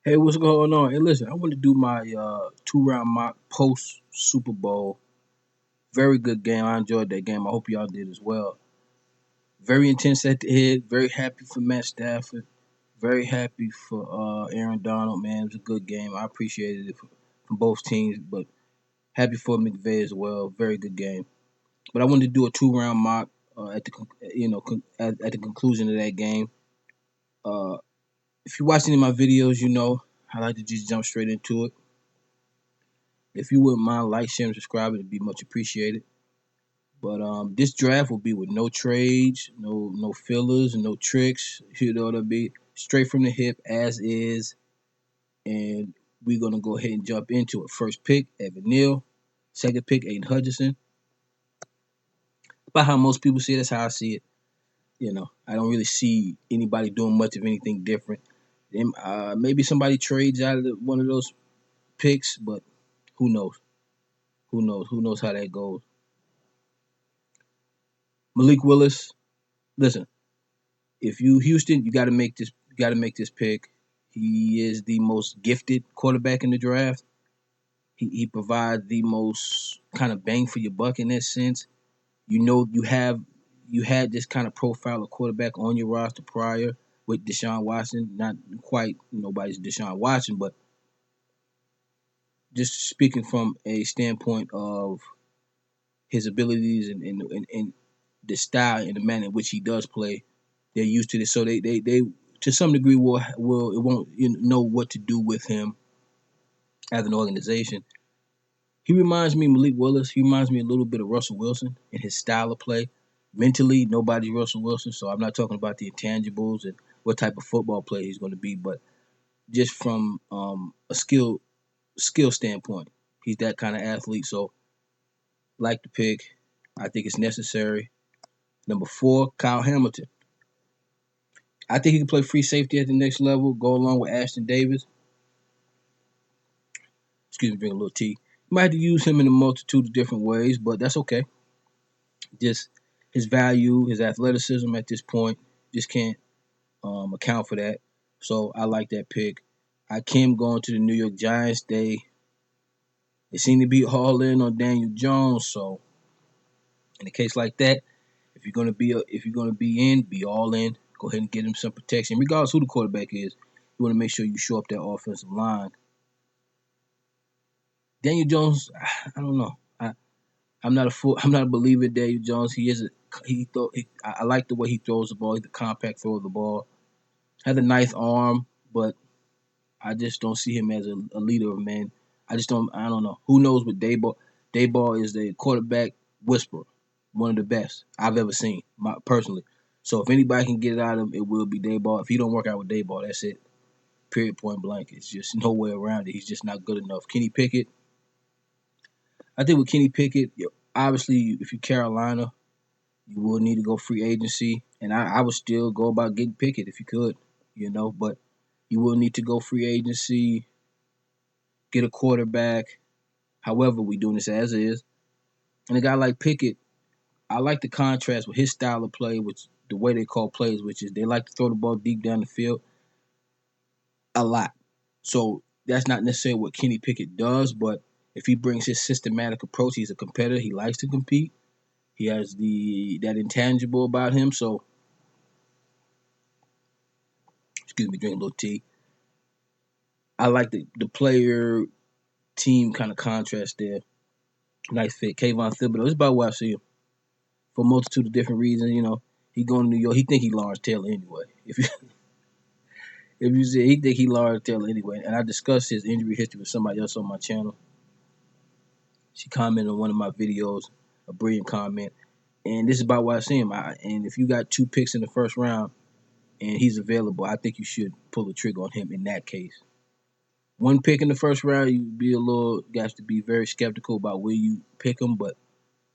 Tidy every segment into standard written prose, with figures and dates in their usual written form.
Hey, what's going on? Hey, listen, I want to do my two-round mock post Super Bowl. Very good game. I enjoyed that game. I hope y'all did as well. Very intense at the head. Very happy for Matt Stafford. Very happy for Aaron Donald. Man, it was a good game. I appreciated it from both teams, but happy for McVay as well. Very good game. But I wanted to do a two-round mock at the conclusion of that game. Uh, if you watch any of my videos, you know I like to just jump straight into it. If you wouldn't mind, like, share, and subscribe, it'd be much appreciated. But this draft will be with no trades, no fillers, and no tricks. You know what I mean? Straight from the hip, as is. And we're gonna go ahead and jump into it. First pick, Evan Neal. Second pick, Aiden Hutchinson. About how most people see it, that's how I see it. You know, I don't really see anybody doing much of anything different. Maybe somebody trades out of one of those picks, but who knows? Who knows? Who knows how that goes? Malik Willis. Listen, if you Houston, you got to make this. You got to make this pick. He is the most gifted quarterback in the draft. He provides the most kind of bang for your buck in that sense. You know, you had this kind of profile of quarterback on your roster prior with Deshaun Watson. Not quite nobody's Deshaun Watson, but just speaking from a standpoint of his abilities and the style and the manner in which he does play, they're used to this. So they to some degree will it won't know what to do with him as an organization. He reminds me of Malik Willis. He reminds me a little bit of Russell Wilson in his style of play. Mentally, nobody's Russell Wilson, so I'm not talking about the intangibles and what type of football player he's going to be, but just from a skill standpoint, he's that kind of athlete. So, like the pick, I think it's necessary. Number 4, Kyle Hamilton. I think he can play free safety at the next level, go along with Ashton Davis. Excuse me, drink a little tea. You might have to use him in a multitude of different ways, but that's okay. Just his value, his athleticism at this point, just can't account for that. So I like that pick. I Kim going to the New York Giants. They seem to be all in on Daniel Jones. So in a case like that, if you're gonna be in, be all in. Go ahead and get him some protection, regardless who the quarterback is. You want to make sure you show up that offensive line. Daniel Jones, I don't know. I'm not a believer in Daniel Jones. He is a he throw. I like the way he throws the ball. He's the compact throw of the ball. Has a nice arm, but I just don't see him as a leader of men. I just don't. I don't know. Who knows what Dayball? Dayball is the quarterback whisperer, one of the best I've ever seen, personally. So if anybody can get it out of him, it will be Dayball. If he don't work out with Dayball, that's it. Period. Point blank. It's just no way around it. He's just not good enough. Kenny Pickett. I think with Kenny Pickett, obviously, if you're Carolina, you will need to go free agency, and I would still go about getting Pickett if you could, but you will need to go free agency, get a quarterback. However, we doing this as is, and a guy like Pickett, I like the contrast with his style of play, which the way they call plays, which is they like to throw the ball deep down the field a lot. So that's not necessarily what Kenny Pickett does, but if he brings his systematic approach, he's a competitor. He likes to compete. He has that intangible about him. So, excuse me, drink a little tea. I like the player team kind of contrast there. Nice fit. Kayvon Thibodeau. It's about where I see him for a multitude of different reasons. He going to New York. He think he Lawrence Taylor anyway. If you say he think he Lawrence Taylor anyway, and I discussed his injury history with somebody else on my channel. She commented on one of my videos, a brilliant comment, and this is about why I see him. And if you got 2 picks in the first round and he's available, I think you should pull the trigger on him in that case. 1 pick in the first round, you have to be very skeptical about where you pick him. But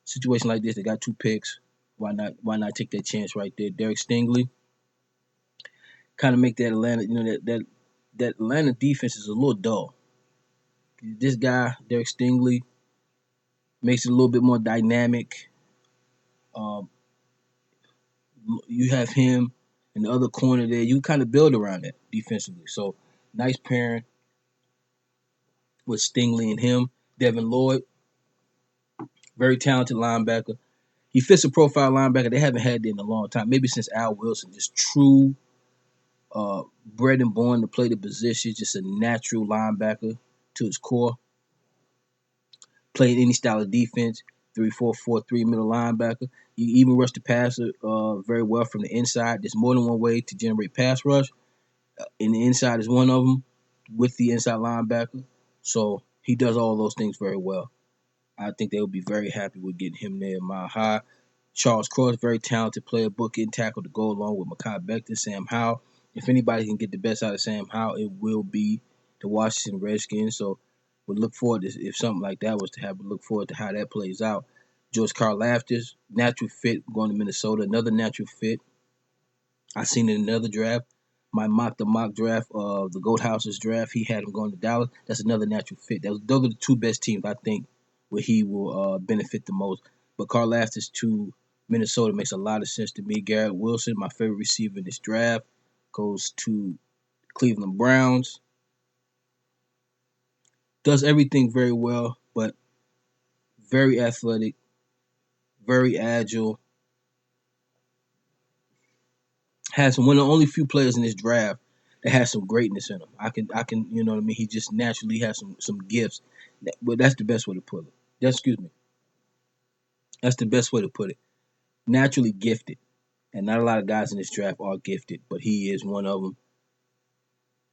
situation like this, they got 2 picks. Why not? Why not take that chance right there? Derek Stingley, kind of make that Atlanta, that Atlanta defense is a little dull. This guy, Derek Stingley, makes it a little bit more dynamic. Um, you have him in the other corner there. You kind of build around that defensively. So Nice pairing with Stingley and him. Devin Lloyd, very talented linebacker. He fits a profile linebacker. They haven't had that in a long time, maybe since Al Wilson. Just true, bred and born to play the position. Just a natural linebacker to his core. Played any style of defense, 3-4-4-3 middle linebacker. You even rush the passer very well from the inside. There's more than one way to generate pass rush, and the inside is one of them with the inside linebacker. So he does all those things very well. I think they'll be very happy with getting him there. Mile high. Charles Cross, very talented player, book and tackle to go along with Mekhi Becton, Sam Howell. If anybody can get the best out of Sam Howell, it will be the Washington Redskins. So we'll look forward to, if something like that was to happen, look forward to how that plays out. George Karlaftis, natural fit going to Minnesota, another natural fit. I seen it in another draft. The mock draft of the Goat House's draft. He had him going to Dallas. That's another natural fit. Those are the two best teams I think where he will benefit the most. But Karlaftis to Minnesota makes a lot of sense to me. Garrett Wilson, my favorite receiver in this draft, goes to Cleveland Browns. Does everything very well, but very athletic, very agile. Has one of the only few players in this draft that has some greatness in him. I can, you know what I mean. He just naturally has some gifts. But that's the best way to put it. Excuse me. That's the best way to put it. Naturally gifted, and not a lot of guys in this draft are gifted, but he is one of them.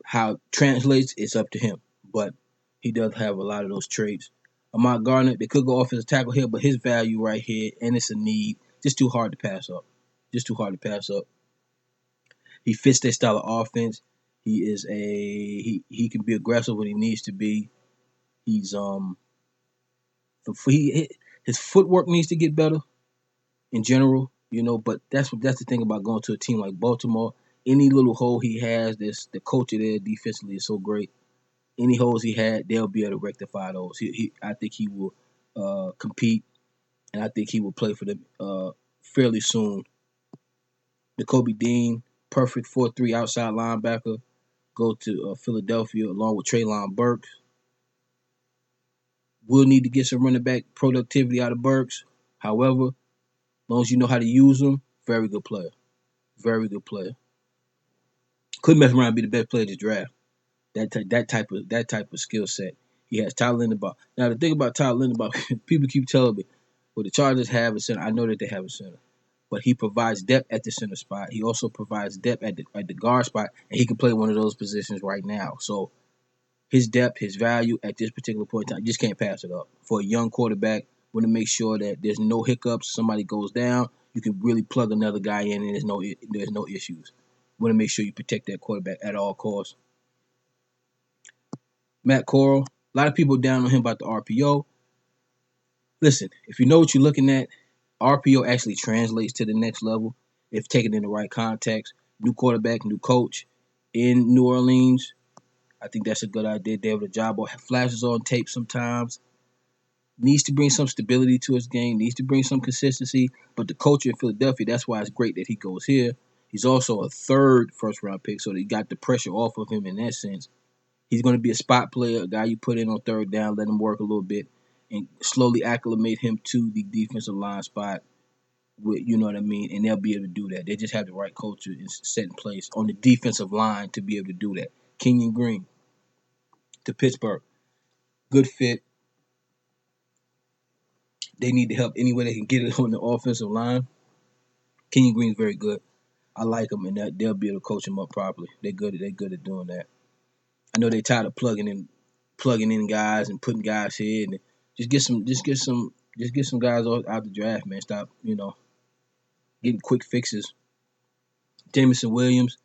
How it translates, it's up to him, but he does have a lot of those traits. Ahmad Gardner, they could go offensive tackle here, but his value right here, and it's a need, just too hard to pass up. Just too hard to pass up. He fits their style of offense. He can be aggressive when he needs to be. He's he, his footwork needs to get better in general, but that's the thing about going to a team like Baltimore. Any little hole he has, the culture there defensively is so great. Any holes he had, they'll be able to rectify those. I think he will compete, and I think he will play for them fairly soon. Nakobe Dean, perfect 4-3 outside linebacker, go to Philadelphia along with Treylon Burks. We'll need to get some running back productivity out of Burks. However, as long as you know how to use him, very good player. Very good player. Could mess around and be the best player of the draft. That type of skill set. He has Tyler Linderbaum. Now the thing about Tyler Linderbaum, people keep telling me, well, the Chargers have a center. I know that they have a center, but he provides depth at the center spot. He also provides depth at the guard spot, and he can play one of those positions right now. So his depth, his value at this particular point in time, you just can't pass it up. For a young quarterback, want to make sure that there's no hiccups. Somebody goes down, you can really plug another guy in, and there's no issues. Want to make sure you protect that quarterback at all costs. Matt Corral, a lot of people down on him about the RPO. Listen, if you know what you're looking at, RPO actually translates to the next level if taken in the right context. New quarterback, new coach in New Orleans. I think that's a good idea. David Ojabo flashes on tape sometimes. Needs to bring some stability to his game. Needs to bring some consistency. But the culture in Philadelphia, that's why it's great that he goes here. He's also a third first-round pick, so they got the pressure off of him in that sense. He's going to be a spot player, a guy you put in on third down, let him work a little bit, and slowly acclimate him to the defensive line spot. You know what I mean? And they'll be able to do that. They just have the right culture set in place on the defensive line to be able to do that. Kenyon Green to Pittsburgh. Good fit. They need the help any way they can get it on the offensive line. Kenyon Green's very good. I like him, and that they'll be able to coach him up properly. They're good at doing that. I know they're tired of plugging in guys and putting guys here, and just get some guys out the draft, man. Stop, getting quick fixes. Jameson Williams,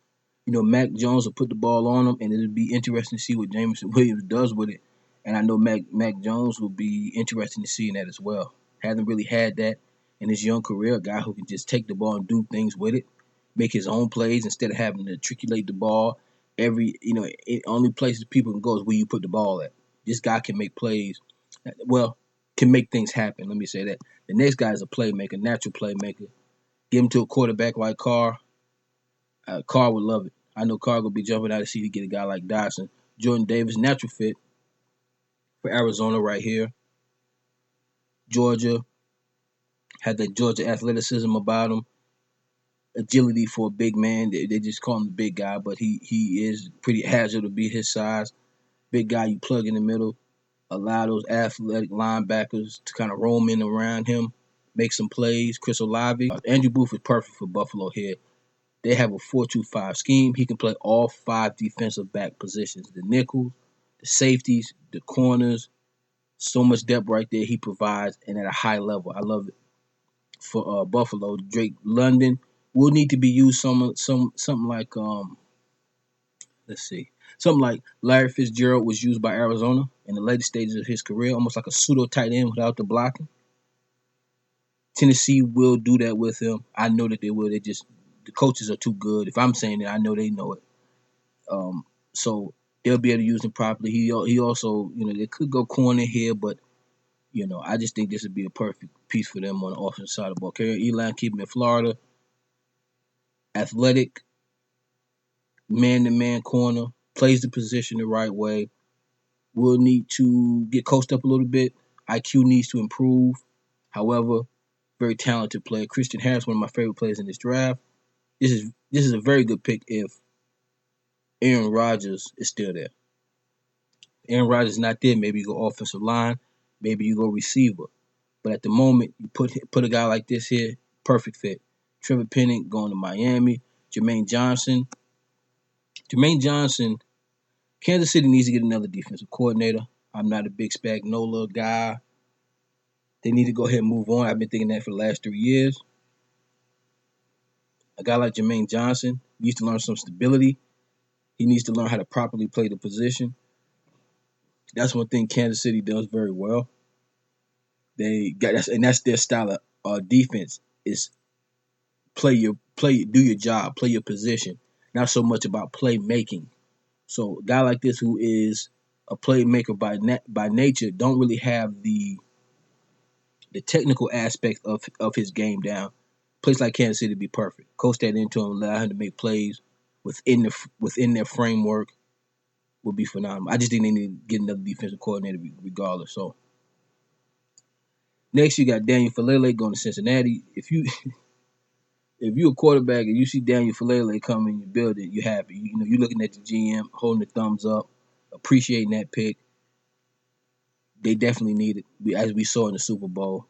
Mac Jones will put the ball on him, and it'll be interesting to see what Jameson Williams does with it. And I know Mac Jones will be interesting to see in that as well. Hasn't really had that in his young career, a guy who can just take the ball and do things with it, make his own plays instead of having to triculate the ball. Only places people can go is where you put the ball at. This guy can make plays. Well, can make things happen. Let me say that. The next guy is a playmaker, natural playmaker. Give him to a quarterback like Carr. Carr would love it. I know Carr gonna be jumping out to see to get a guy like Dodson. Jordan Davis, natural fit for Arizona right here. Georgia had the Georgia athleticism about him, agility for a big man. They just call him the big guy, but he is pretty agile to be his size. Big guy you plug in the middle, allow those athletic linebackers to kind of roam in around him, make some plays. Chris Olave, Andrew Booth is perfect for Buffalo here. They have a 4-2-5 scheme. He can play all 5 defensive back positions: the nickels, the safeties, the corners. So much depth right there he provides, and at a high level. I love it for Buffalo. Drake London will need to be used something like let's see, something like Larry Fitzgerald was used by Arizona in the later stages of his career, almost like a pseudo tight end without the blocking. Tennessee will do that with him. I know that they will. They just the coaches are too good. If I'm saying it, I know they know it. So they'll be able to use him properly. He also, they could go corner here, but I just think this would be a perfect piece for them on the offensive side of the ball. Kerry Elam, keep him in Florida, athletic, man-to-man corner, plays the position the right way. Will need to get coached up a little bit. IQ needs to improve. However, very talented player. Christian Harris, one of my favorite players in this draft. This is a very good pick if Aaron Rodgers is still there. Aaron Rodgers is not there. Maybe you go offensive line. Maybe you go receiver. But at the moment, you put a guy like this here, perfect fit. Trevor Penning going to Miami. Jermaine Johnson. Jermaine Johnson, Kansas City needs to get another defensive coordinator. I'm not a big Spagnuolo guy. They need to go ahead and move on. I've been thinking that for the last 3 years. A guy like Jermaine Johnson needs to learn some stability. He needs to learn how to properly play the position. That's one thing Kansas City does very well. That's their style of defense is do your job, play your position. Not so much about play making. So a guy like this who is a playmaker by nature don't really have the technical aspect of his game down. Place like Kansas City would be perfect. Coach that into him, allow him to make plays within their framework would be phenomenal. I just think they need to get another defensive coordinator regardless. So next you got Daniel Falele going to Cincinnati. If you're a quarterback and you see Daniel Falele come in your building, you're happy. You're looking at the GM, holding the thumbs up, appreciating that pick. They definitely need it, as we saw in the Super Bowl.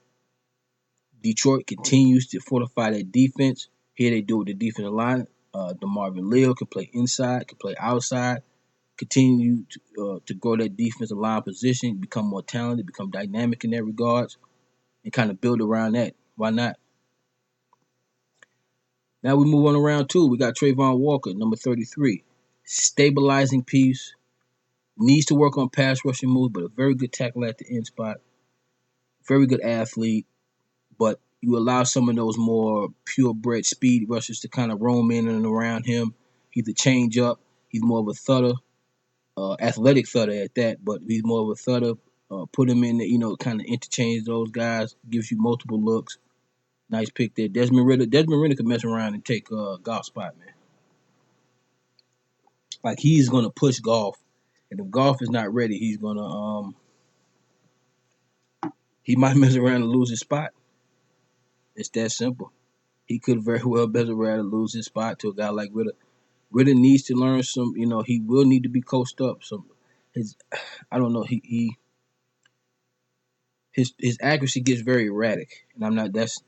Detroit continues to fortify that defense. Here they do with the defensive line. DeMarvin Leal can play inside, can play outside. Continue to grow that defensive line position, become more talented, become dynamic in that regards, and kind of build around that. Why not? Now we move on to round 2. We got Trayvon Walker, number 33. Stabilizing piece. Needs to work on pass rushing moves, but a very good tackle at the end spot. Very good athlete, but you allow some of those more purebred speed rushers to kind of roam in and around him. He's a change up. He's more of a thudder, athletic thudder at that, but he's more of a thudder. Put him in, kind of interchange those guys. Gives you multiple looks. Nice pick there. Desmond Ritter. Desmond Ritter could mess around and take Goff's spot, man. Like he's gonna push Goff, and if Goff is not ready, he's gonna he might mess around and lose his spot. It's that simple. He could very well mess around and lose his spot to a guy like Ritter. Ritter needs to learn some. He will need to be coached up. Some his I don't know. His accuracy gets very erratic, and I'm not. That's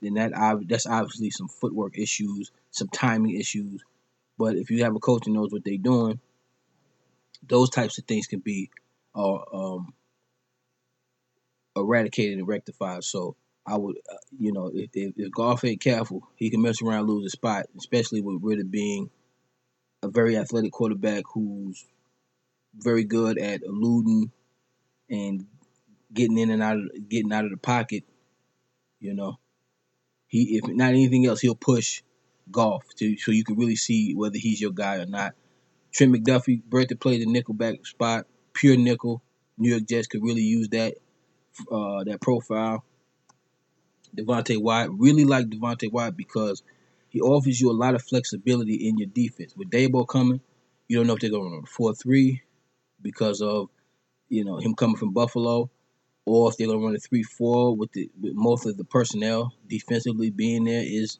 obviously some footwork issues, some timing issues. But if you have a coach that knows what they're doing, those types of things can be eradicated and rectified. So I would, if Goff ain't careful, he can mess around and lose his spot, especially with Ritter being a very athletic quarterback who's very good at eluding and getting out of the pocket. You know, he if not anything else, he'll push Goff so you can really see whether he's your guy or not. Trent McDuffie, Bertha played the nickelback spot, pure nickel. New York Jets could really use that profile. Devontae Wyatt, really like Devontae Wyatt because he offers you a lot of flexibility in your defense. With Dabo coming, You don't know if they're going to run 4-3 because of him coming from Buffalo, or if they're going to run a 3-4 with most of the personnel defensively being there is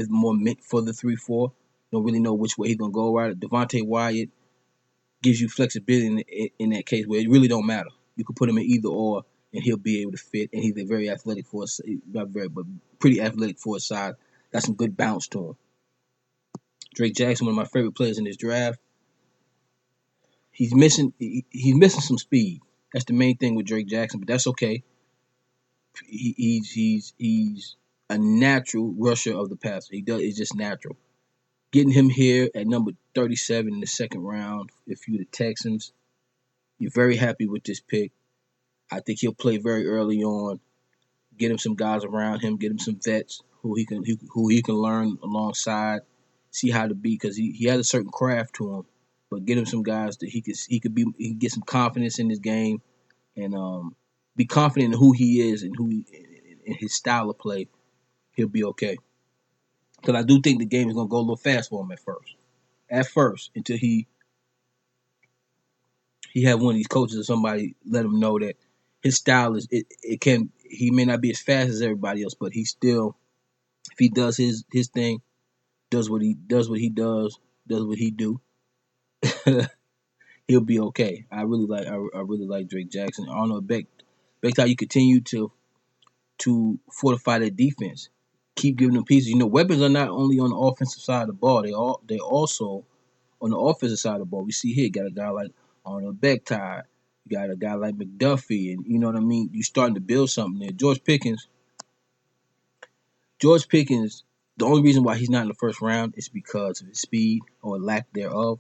more meant for the 3-4. Don't really know which way he's going to go. Right, Devontae Wyatt gives you flexibility in that case where it really don't matter. You can put him in either or, and he'll be able to fit. And he's a very athletic for us, not very, but pretty athletic for his size. Got some good bounce to him. Drake Jackson, one of my favorite players in this draft. He's missing some speed. That's the main thing with Drake Jackson, but that's okay. He's a natural rusher of the passer. It's just natural. Getting him here at number 37 in the second round, if you're the Texans, you're very happy with this pick. I think he'll play very early on. Get him some guys around him. Get him some vets who he can learn alongside. See how to be, because he has a certain craft to him. But get him some guys that he can get some confidence in his game, and be confident in who he is and in his style of play. He'll be okay. Because I do think the game is gonna go a little fast for him at first. At first, until he have one of these coaches or somebody let him know that his style is it can he may not be as fast as everybody else, but he still, if he does his thing, does what he do, he'll be okay. I really like Drake Jackson. I don't know, Beck how you continue to fortify that defense. Keep giving them pieces. Weapons are not only on the offensive side of the ball, they also on the offensive side of the ball. We see here, you got a guy like Arnold Beckton, you got a guy like McDuffie, and you know what I mean? You're starting to build something there. George Pickens, the only reason why he's not in the first round is because of his speed or lack thereof.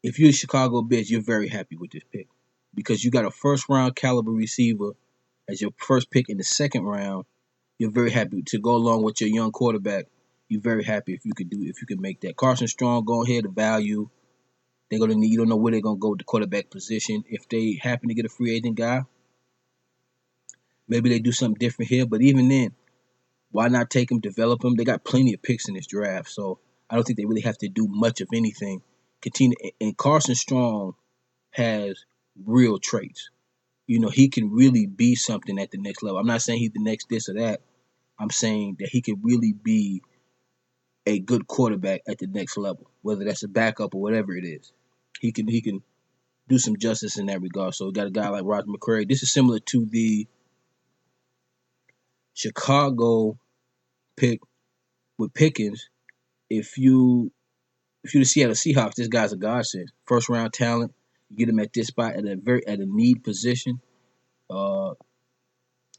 If you're a Chicago Bears, you're very happy with this pick because you got a first round caliber receiver as your first pick in the second round. You're very happy to go along with your young quarterback. You're very happy if you can make that. Carson Strong, go ahead, the value. They're gonna need. You don't know where they're gonna go with the quarterback position. If they happen to get a free agent guy, maybe they do something different here. But even then, why not take him, develop him? They got plenty of picks in this draft, so I don't think they really have to do much of anything. Continue, and Carson Strong has real traits. He can really be something at the next level. I'm not saying he's the next this or that. I'm saying that he can really be a good quarterback at the next level, whether that's a backup or whatever it is. He can do some justice in that regard. So we got a guy like Roger McCreary. This is similar to the Chicago pick with Pickens. If you the Seattle Seahawks, this guy's a godsend. First round talent. You get him at this spot at a need position. Uh,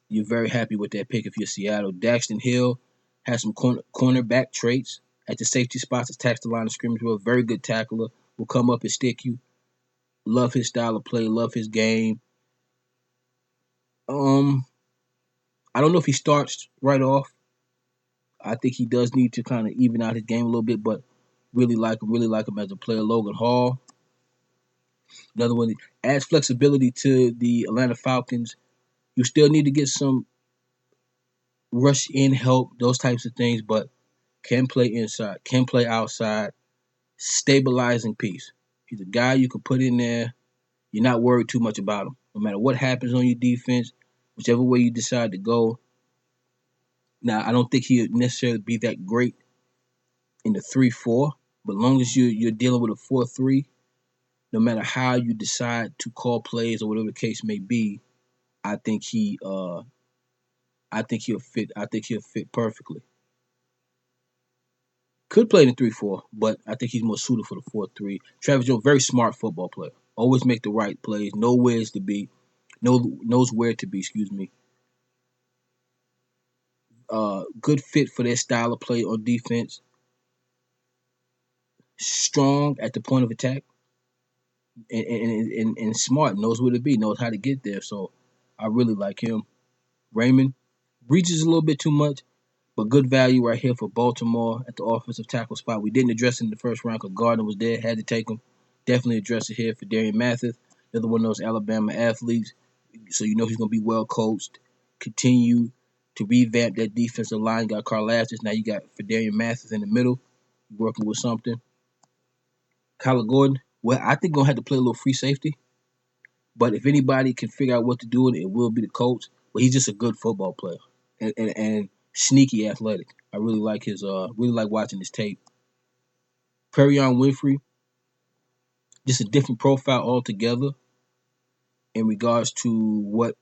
you're very happy with that pick if you're Seattle. Daxton Hill has some cornerback traits at the safety spots, attacks the line of scrimmage well. Very good tackler. Will come up and stick you. Love his style of play. Love his game. Um, I don't know if he starts right off. I think he does need to kind of even out his game a little bit, but really like him as a player. Logan Hall, another one, adds flexibility to the Atlanta Falcons. You still need to get some rush in help, those types of things, but can play inside, can play outside, stabilizing piece. He's a guy you can put in there. You're not worried too much about him. No matter what happens on your defense, whichever way you decide to go. Now, I don't think he'll necessarily be that great in the 3-4, but as long as you're dealing with a 4-3, no matter how you decide to call plays or whatever the case may be, I think he'll fit. I think he'll fit perfectly. Could play in the 3-4, but I think he's more suited for the 4-3. Travis Jones, very smart football player. Always make the right plays. Knows where to be. Excuse me. Good fit for their style of play on defense. Strong at the point of attack, and smart. Knows where to be. Knows how to get there. So I really like him. Raymond reaches a little bit too much, but good value right here for Baltimore at the offensive tackle spot. We didn't address it in the first round because Gardner was there. Had to take him. Definitely address it here for Darian Mathis. Another one of those Alabama athletes. So he's going to be well coached. Continue to revamp that defensive line. Got Carl Aftis. Now you got Fedarian Mathis in the middle. Working with something. Kyler Gordon, well, I think gonna have to play a little free safety. But if anybody can figure out what to do, it will be the coach. But he's just a good football player and sneaky athletic. I really like really like watching his tape. Perion Winfrey, just a different profile altogether in regards to what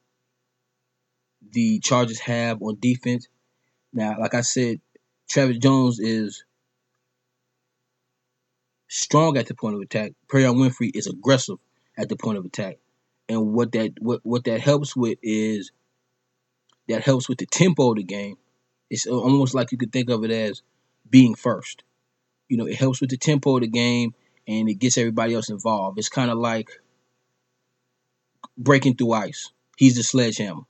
the Chargers have on defense. Now, like I said, Travis Jones is strong at the point of attack. Perion Winfrey is aggressive at the point of attack. And what that helps with is that helps with the tempo of the game. It's almost like you could think of it as being first. It helps with the tempo of the game and it gets everybody else involved. It's kind of like breaking through ice. He's the sledgehammer.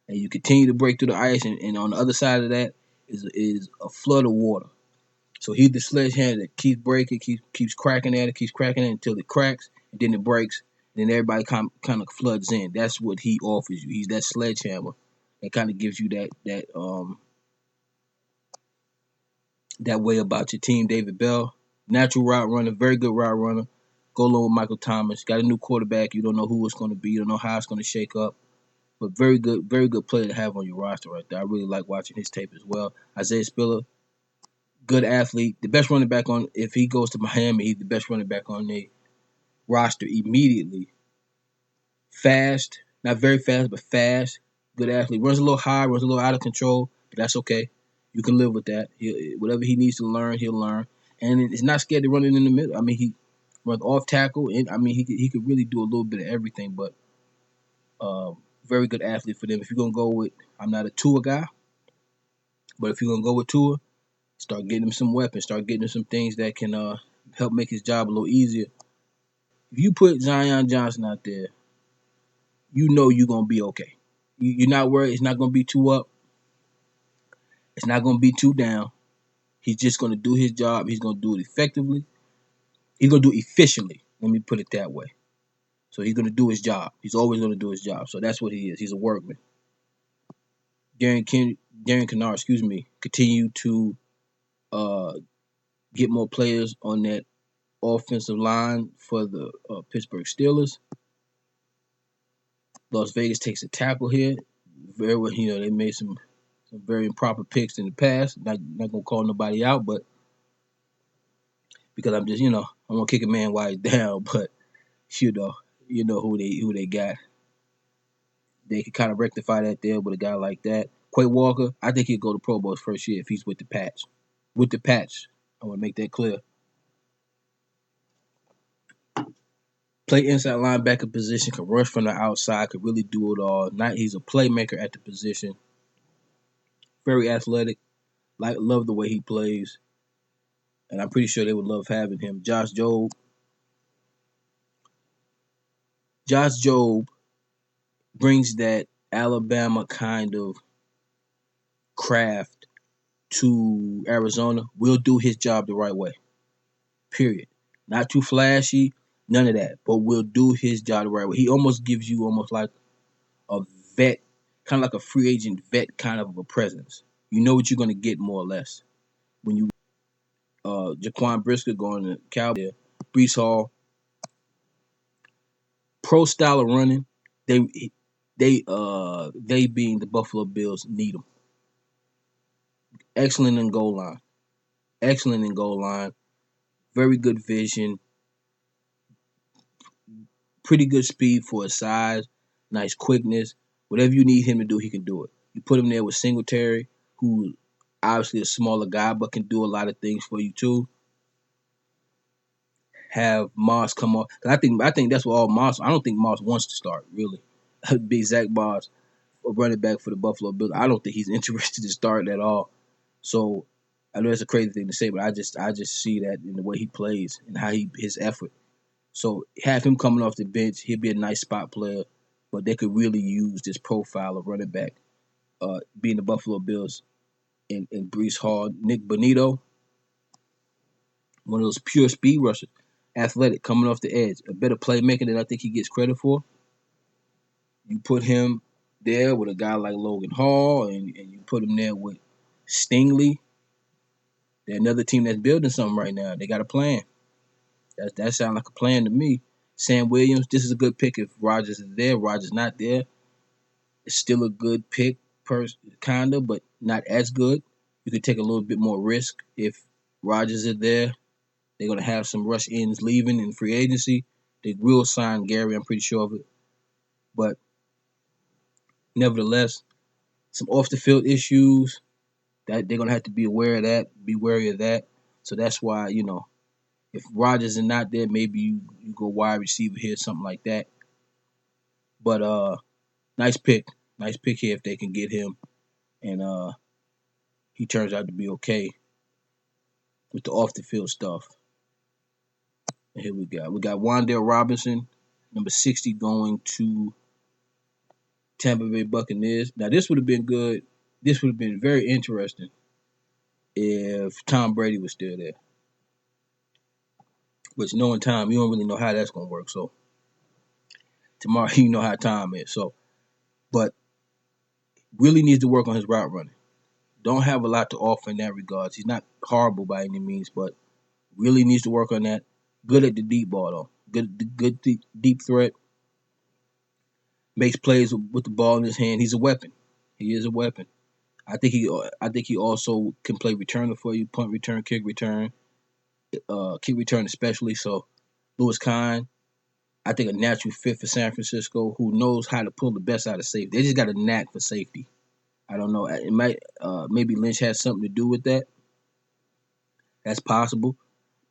And you continue to break through the ice, and on the other side of that is a flood of water. So he's the sledgehammer that keeps breaking, keeps cracking at it, keeps cracking it until it cracks, and then it breaks, and then everybody kind of floods in. That's what he offers you. He's that sledgehammer that kind of gives you that way about your team. David Bell, natural route runner, very good route runner. Go along with Michael Thomas. Got a new quarterback. You don't know who it's going to be. You don't know how it's going to shake up. But very good player to have on your roster right there. I really like watching his tape as well. Isaiah Spiller, good athlete. The best running back on, if he goes to Miami, he's the best running back on the roster immediately. Fast, not very fast, but fast. Good athlete. Runs a little high, runs a little out of control, but that's okay. You can live with that. Whatever he needs to learn, he'll learn. And it's not scared to run it in the middle. I mean, he runs off tackle, and I mean, he could really do a little bit of everything. But very good athlete for them. If you're gonna go with, I'm not a Tua guy, but if you're gonna go with Tua, start getting him some weapons, start getting him some things that can help make his job a little easier. If you put Zion Johnson out there, you know you're gonna be okay. You're not worried. It's not gonna be too up. It's not gonna be too down. He's just gonna do his job. He's gonna do it effectively. He's gonna do it efficiently. Let me put it that way. So he's gonna do his job. He's always gonna do his job. So that's what he is. He's a workman. Darren Kennard, continue to uh, get more players on that offensive line for the Pittsburgh Steelers. Las Vegas takes a tackle here. Very well, they made some very improper picks in the past. Not gonna call nobody out, but because I'm just I'm gonna kick a man while he's down. But you know who they got. They could kind of rectify that there with a guy like that. Quay Walker, I think he'll go to Pro Bowl his first year if he's with the patch. With the patch, I want to make that clear. Play inside linebacker position, can rush from the outside, could really do it all. He's a playmaker at the position. Very athletic. Love the way he plays. And I'm pretty sure they would love having him. Josh Jobe brings that Alabama kind of craft to Arizona. Will do his job the right way. Period. Not too flashy, none of that. But will do his job the right way. He almost gives you almost like a vet, kind of like a free agent vet kind of a presence. You know what you're going to get more or less. When you Jaquan Brisker going to Cowboys, Brees Hall, pro style of running, they being the Buffalo Bills need them. Excellent in goal line. Excellent in goal line. Very good vision. Pretty good speed for his size. Nice quickness. Whatever you need him to do, he can do it. You put him there with Singletary, who obviously a smaller guy, but can do a lot of things for you too. Have Moss come on. I think that's what all Moss. I don't think Moss wants to start really. Be Zach Moss, a running back for the Buffalo Bills. I don't think he's interested to start at all. So I know that's a crazy thing to say, but I just see that in the way he plays and how his effort. So have him coming off the bench. He'll be a nice spot player, but they could really use this profile of running back. Being the Buffalo Bills and Brees Hall, Nick Bonito, one of those pure speed rushers, athletic, coming off the edge, a better playmaker than I think he gets credit for. You put him there with a guy like Logan Hall, and you put him there with Stingley. They're another team that's building something right now. They got a plan. That sounds like a plan to me. Sam Williams, this is a good pick if Rodgers is there. Rodgers not there. It's still a good pick, kinda, but not as good. You could take a little bit more risk if Rodgers is there. They're gonna have some rush ins leaving in free agency. They will sign Gary, I'm pretty sure of it. But nevertheless, some off the field issues that they're gonna have to be aware of that, be wary of that. So that's why, if Rodgers is not there, maybe you go wide receiver here, something like that. But nice pick. Nice pick here if they can get him and he turns out to be okay with the off the field stuff. And here we got Wan'Dale Robinson, number 60, going to Tampa Bay Buccaneers. Now this would have been good. This would have been very interesting if Tom Brady was still there. Which knowing Tom, you don't really know how that's gonna work. So tomorrow you know how Tom is. So, but really needs to work on his route running. Don't have a lot to offer in that regards. He's not horrible by any means, but really needs to work on that. Good at the deep ball though. Good deep threat. Makes plays with the ball in his hand. He's a weapon. He is a weapon. I think he also can play returner for you, punt return, kick return, especially. So Louis Kahn, I think a natural fit for San Francisco, who knows how to pull the best out of safety. They just got a knack for safety. I don't know. It might maybe Lynch has something to do with that. That's possible.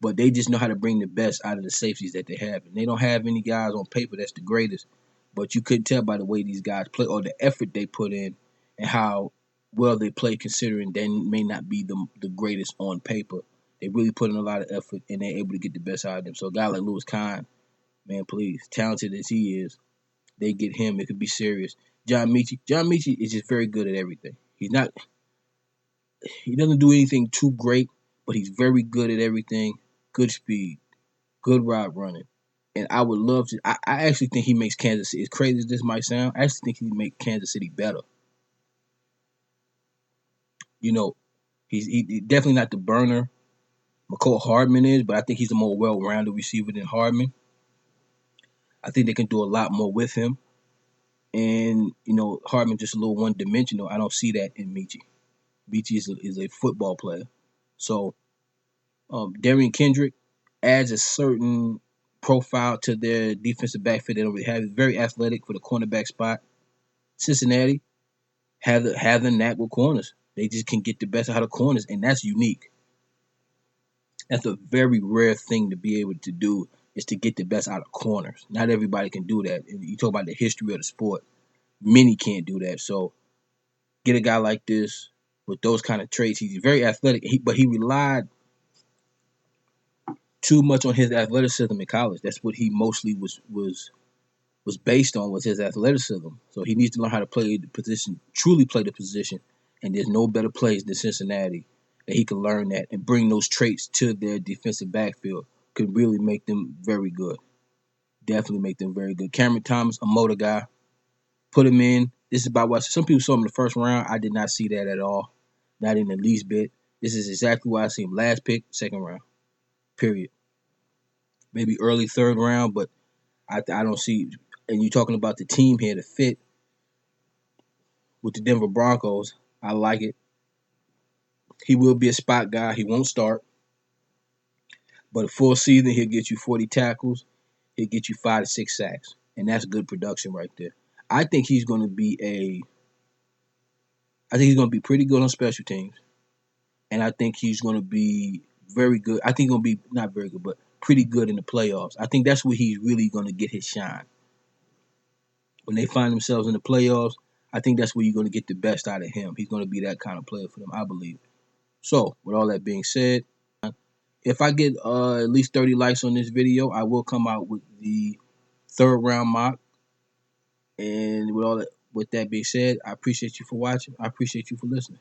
But they just know how to bring the best out of the safeties that they have. And they don't have any guys on paper that's the greatest. But you could tell by the way these guys play or the effort they put in and how well they play considering they may not be the greatest on paper. They really put in a lot of effort and they're able to get the best out of them. So a guy like Louis Kahn, man, please, talented as he is, they get him, it could be serious. John Michie is just very good at everything. He doesn't do anything too great, but he's very good at everything. Good speed, good route running. And I would love to. I actually think he makes Kansas City, as crazy as this might sound, I actually think he make Kansas City better. You know, he's definitely not the burner McCall Hardman is, but I think he's a more well-rounded receiver than Hardman. I think they can do a lot more with him. And, Hardman just a little one-dimensional. I don't see that in Michie. Michie is a football player. So, Darian Kendrick adds a certain profile to their defensive backfield they don't really have. He's very athletic for the cornerback spot. Cincinnati have the knack with corners. They just can get the best out of corners, and that's unique. That's a very rare thing to be able to do is to get the best out of corners. Not everybody can do that. And you talk about the history of the sport. Many can't do that. So get a guy like this with those kind of traits. He's very athletic, but he relied too much on his athleticism in college. That's what he mostly was based on, was his athleticism. So he needs to learn how to play the position, truly play the position. And there's no better place than Cincinnati that he can learn that and bring those traits to their defensive backfield. Could really make them very good. Definitely make them very good. Cameron Thomas, a motor guy. Put him in. This is about what some people saw him in the first round. I did not see that at all. Not in the least bit. This is exactly why I see him last pick, second round. Period. Maybe early third round, but I don't see. And you're talking about the team here to fit with the Denver Broncos. I like it. He will be a spot guy. He won't start. But a full season, he'll get you 40 tackles. He'll get you 5 to 6 sacks. And that's good production right there. I think he's going to be pretty good on special teams. And I think he's going to be very good. I think he's going to be not very good, but pretty good in the playoffs. I think that's where he's really going to get his shine. When they find themselves in the playoffs, I think that's where you're going to get the best out of him. He's going to be that kind of player for them, I believe. So, with all that being said, if I get at least 30 likes on this video, I will come out with the third round mock. And with that being said, I appreciate you for watching. I appreciate you for listening.